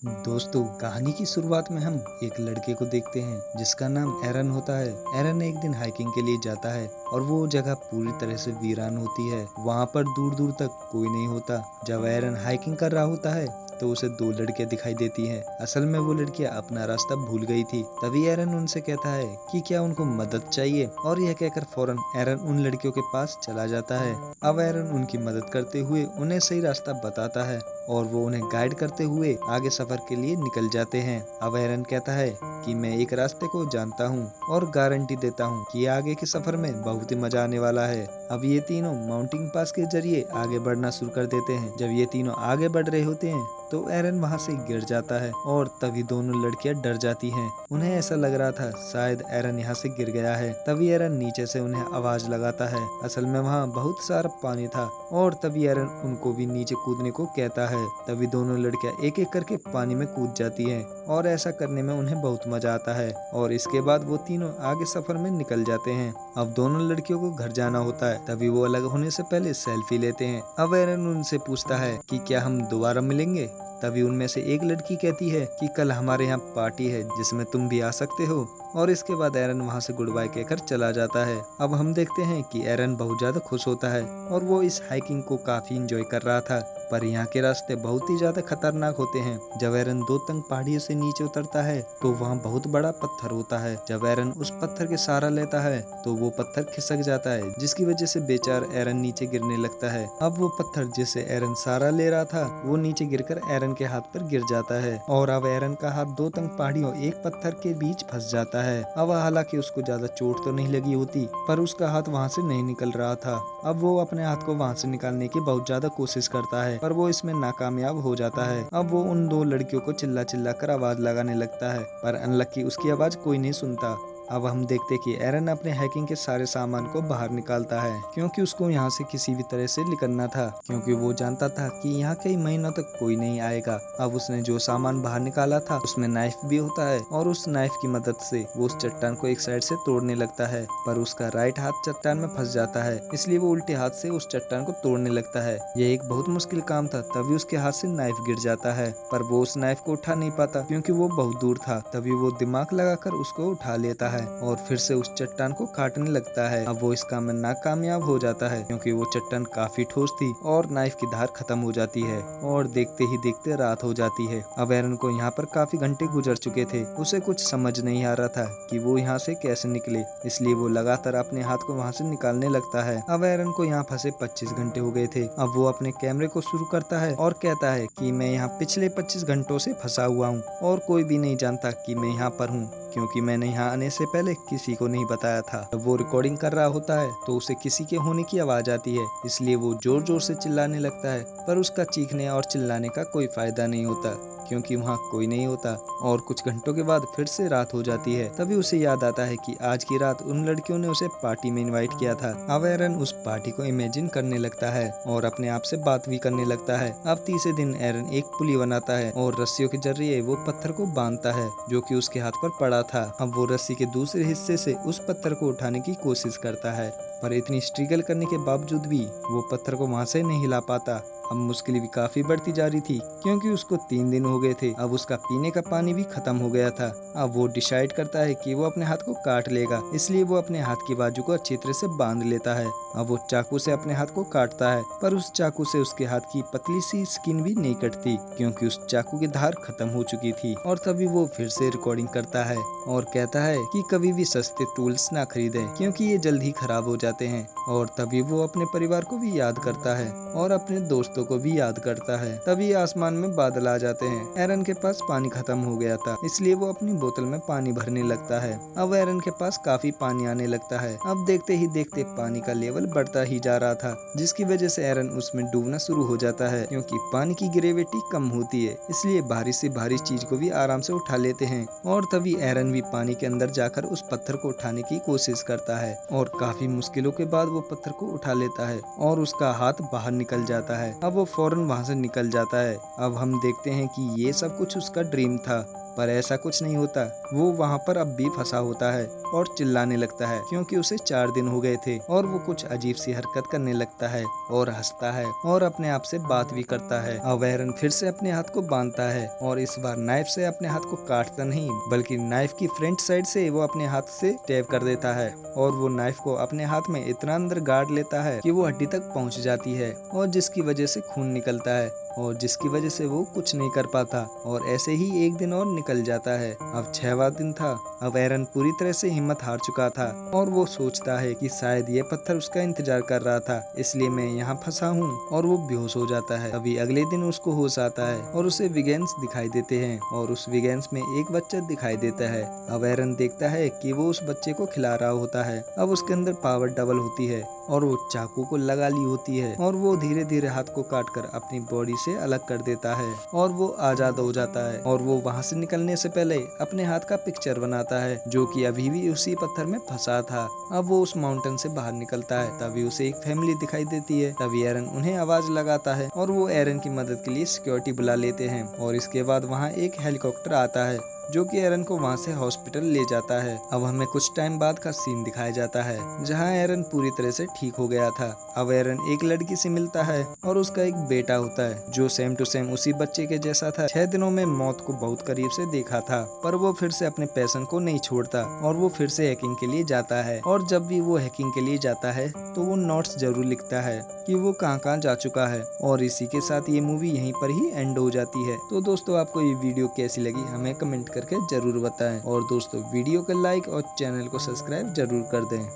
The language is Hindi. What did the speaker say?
दोस्तों, कहानी की शुरुआत में हम एक लड़के को देखते हैं जिसका नाम एरन होता है। एरन एक दिन हाइकिंग के लिए जाता है और वो जगह पूरी तरह से वीरान होती है। वहाँ पर दूर दूर तक कोई नहीं होता। जब एरन हाइकिंग कर रहा होता है तो उसे दो लड़कियां दिखाई देती हैं। असल में वो लड़कियां अपना रास्ता भूल गई थी। तभी एरन उनसे कहता है कि क्या उनको मदद चाहिए, और यह कहकर फौरन एरन उन लड़कियों के पास चला जाता है। अब एरन उनकी मदद करते हुए उन्हें सही रास्ता बताता है और वो उन्हें गाइड करते हुए आगे सफर के लिए निकल जाते हैं। अब एरन कहता है कि मैं एक रास्ते को जानता हूँ और गारंटी देता हूँ कि आगे के सफर में बहुत ही मजा आने वाला है। अब ये तीनों माउंटिंग पास के जरिए आगे बढ़ना शुरू कर देते हैं। जब ये तीनों आगे बढ़ रहे होते हैं तो एरन वहाँ से गिर जाता है और तभी दोनों लड़कियां डर जाती हैं। उन्हें ऐसा लग रहा था शायद एरन यहाँ से गिर गया है। तभी एरन नीचे से उन्हें आवाज लगाता है। असल में वहाँ बहुत सारा पानी था और तभी एरन उनको भी नीचे कूदने को कहता है। तभी दोनों लड़कियां एक एक करके पानी में कूद जाती हैं और ऐसा करने में उन्हें बहुत मजा आता है। और इसके बाद वो तीनों आगे सफर में निकल जाते हैं। अब दोनों लड़कियों को घर जाना होता है। तभी वो अलग होने से पहले सेल्फी लेते हैं। अब एरन उनसे पूछता है कि क्या हम दोबारा मिलेंगे। तभी उनमें से एक लड़की कहती है कि कल हमारे यहाँ पार्टी है जिसमें तुम भी आ सकते हो। और इसके बाद एरन वहाँ से गुड बाय कहकर चला जाता है। अब हम देखते हैं कि एरन बहुत ज्यादा खुश होता है और वो इस हाइकिंग को काफी इंजॉय कर रहा था। पर यहाँ के रास्ते बहुत ही ज्यादा खतरनाक होते हैं। जब एरन दो तंग पहाड़ियों से नीचे उतरता है तो वहाँ बहुत बड़ा पत्थर होता है। जब एरन उस पत्थर के सहारा लेता है तो वो पत्थर खिसक जाता है, जिसकी वजह से बेचारा एरन नीचे गिरने लगता है। अब वो पत्थर जिसे एरन सहारा ले रहा था वो नीचे गिरकर एरन के हाथ पर गिर जाता है और अब एरन का हाथ दो तंग पहाड़ियों एक पत्थर के बीच फंस जाता है। अब हालांकि उसको ज्यादा चोट तो नहीं लगी होती, पर उसका हाथ वहाँ से नहीं निकल रहा था। अब वो अपने हाथ को वहाँ से निकालने की बहुत ज्यादा कोशिश करता है, पर वो इसमें नाकामयाब हो जाता है। अब वो उन दो लड़कियों को चिल्ला चिल्ला कर आवाज लगाने लगता है, पर अनलक्की उसकी आवाज कोई नहीं सुनता। अब हम देखते कि एरन अपने हैकिंग के सारे सामान को बाहर निकालता है, क्योंकि उसको यहाँ से किसी भी तरह से निकलना था, क्योंकि वो जानता था कि यहाँ कई महीनों तक कोई नहीं आएगा। अब उसने जो सामान बाहर निकाला था उसमें नाइफ भी होता है और उस नाइफ की मदद से वो उस चट्टान को एक साइड से तोड़ने लगता है, पर उसका राइट हाथ चट्टान में फंस जाता है, इसलिए वो उल्टे हाथ से उस चट्टान को तोड़ने लगता है। यह एक बहुत मुश्किल काम था। तभी उसके हाथ से नाइफ गिर जाता है, पर वो उस नाइफ को उठा नहीं पाता क्योंकि वो बहुत दूर था। तभी वो दिमाग लगाकर उसको उठा लेता है और फिर से उस चट्टान को काटने लगता है। अब वो इस काम में नाकामयाब हो जाता है क्योंकि वो चट्टान काफी ठोस थी और नाइफ की धार खत्म हो जाती है और देखते ही देखते रात हो जाती है। अब एरन को यहाँ पर काफी घंटे गुजर चुके थे। उसे कुछ समझ नहीं आ रहा था कि वो यहाँ से कैसे निकले, इसलिए वो लगातार अपने हाथ को वहाँ से निकालने लगता है। अब एरन को यहाँ फंसे 25 घंटे हो गए थे। अब वो अपने कैमरे को शुरू करता है और कहता है कि मैं यहाँ पिछले 25 घंटों से फंसा हुआ हूँ और कोई भी नहीं जानता कि मैं यहाँ पर हूँ, क्योंकि मैंने यहाँ आने से पहले किसी को नहीं बताया था। जब वो रिकॉर्डिंग कर रहा होता है तो उसे किसी के होने की आवाज आती है, इसलिए वो जोर जोर से चिल्लाने लगता है, पर उसका चीखने और चिल्लाने का कोई फायदा नहीं होता क्योंकि वहाँ कोई नहीं होता। और कुछ घंटों के बाद फिर से रात हो जाती है। तभी उसे याद आता है कि आज की रात उन लड़कियों ने उसे पार्टी में इनवाइट किया था। अब एरन उस पार्टी को इमेजिन करने लगता है और अपने आप से बात भी करने लगता है। अब तीसरे दिन एरन एक पुली बनाता है और रस्सियों के जरिए वो पत्थर को बांधता है जो कि उसके हाथ पर पड़ा था। अब वो रस्सी के दूसरे हिस्से से उस पत्थर को उठाने की कोशिश करता है, पर इतनी स्ट्रगल करने के बावजूद भी वो पत्थर को वहाँ से नहीं हिला पाता। अब मुश्किल भी काफी बढ़ती जा रही थी क्योंकि उसको 3 दिन हो गए थे। अब उसका पीने का पानी भी खत्म हो गया था। अब वो डिसाइड करता है कि वो अपने हाथ को काट लेगा, इसलिए वो अपने हाथ की बाजू को अच्छी तरह से बांध लेता है। अब वो चाकू से अपने हाथ को काटता है, पर उस चाकू से उसके हाथ की पतली सी स्किन भी नहीं कटती क्योंकि उस चाकू की धार खत्म हो चुकी थी। और तभी वो फिर से रिकॉर्डिंग करता है और कहता है कि कभी भी सस्ते टूल्स ना खरीदें क्योंकि ये जल्द ही खराब हो जाते हैं। और तभी वो अपने परिवार को भी याद करता है और अपने दोस्तों को भी याद करता है। तभी आसमान में बादल आ जाते हैं। एरन के पास पानी खत्म हो गया था, इसलिए वो अपनी बोतल में पानी भरने लगता है। अब एरन के पास काफी पानी आने लगता है। अब देखते ही देखते पानी का लेवल बढ़ता ही जा रहा था, जिसकी वजह से एरन उसमें डूबना शुरू हो जाता है क्योंकि पानी की ग्रेविटी कम होती है, इसलिए भारी से भारी चीज को भी आराम से उठा लेते हैं। और तभी एरन भी पानी के अंदर जाकर उस पत्थर को उठाने की कोशिश करता है और काफी मुश्किलों के बाद वो पत्थर को उठा लेता है और उसका हाथ बाहर निकल जाता है। अब वो फौरन वहां से निकल जाता है। अब हम देखते हैं कि ये सब कुछ उसका ड्रीम था पर ऐसा कुछ नहीं होता। वो वहाँ पर अब भी फंसा होता है और चिल्लाने लगता है क्योंकि उसे 4 दिन हो गए थे और वो कुछ अजीब सी हरकत करने लगता है और हंसता है और अपने आप से बात भी करता है। अब एरन फिर से अपने हाथ को बांधता है और इस बार नाइफ से अपने हाथ को काटता नहीं, बल्कि नाइफ की फ्रंट साइड से वो अपने हाथ से स्टैब कर देता है और वो नाइफ को अपने हाथ में इतना अंदर गाड़ लेता है कि वो हड्डी तक पहुंच जाती है और जिसकी वजह से खून निकलता है और जिसकी वजह से वो कुछ नहीं कर पाता और ऐसे ही एक दिन और निकल जाता है। अब 6वां दिन था। अब एरन पूरी तरह से हिम्मत हार चुका था और वो सोचता है कि शायद ये पत्थर उसका इंतजार कर रहा था, इसलिए मैं यहाँ फंसा हूँ, और वो बेहोश हो जाता है। अभी अगले दिन उसको होश आता है और उसे विगेन्स दिखाई देते हैं और उस विगेन्स में एक बच्चा दिखाई देता है। अब एरन देखता है कि वो उस बच्चे को खिला रहा होता है। अब उसके अंदर पावर डबल होती है और वो चाकू को लगा ली होती है और वो धीरे धीरे हाथ को काटकर अपनी बॉडी से अलग कर देता है और वो आजाद हो जाता है। और वो वहाँ से निकलने से पहले अपने हाथ का पिक्चर बनाता है जो कि अभी भी उसी पत्थर में फंसा था। अब वो उस माउंटेन से बाहर निकलता है, तभी उसे एक फैमिली दिखाई देती है। तभी एरन उन्हें आवाज लगाता है और वो एरन की मदद के लिए सिक्योरिटी बुला लेते हैं और इसके बाद वहाँ एक हेलीकॉप्टर आता है जो कि एरन को वहां से हॉस्पिटल ले जाता है। अब हमें कुछ टाइम बाद का सीन दिखाया जाता है जहां एरन पूरी तरह से ठीक हो गया था। अब एरन एक लड़की से मिलता है और उसका एक बेटा होता है जो सेम टू सेम उसी बच्चे के जैसा था। 6 दिनों में मौत को बहुत करीब से देखा था, पर वो फिर से अपने पैशन को नहीं छोड़ता और वो फिर से हैकिंग के लिए जाता है। और जब भी वो हैकिंग के लिए जाता है तो वो नोट्स जरूर लिखता है कि वो कहाँ जा चुका है। और इसी के साथ ये मूवी यहीं पर ही एंड हो जाती है। तो दोस्तों, आपको ये वीडियो कैसी लगी हमें कमेंट करके जरूर बताएं और दोस्तों वीडियो को लाइक और चैनल को सब्सक्राइब जरूर कर दें।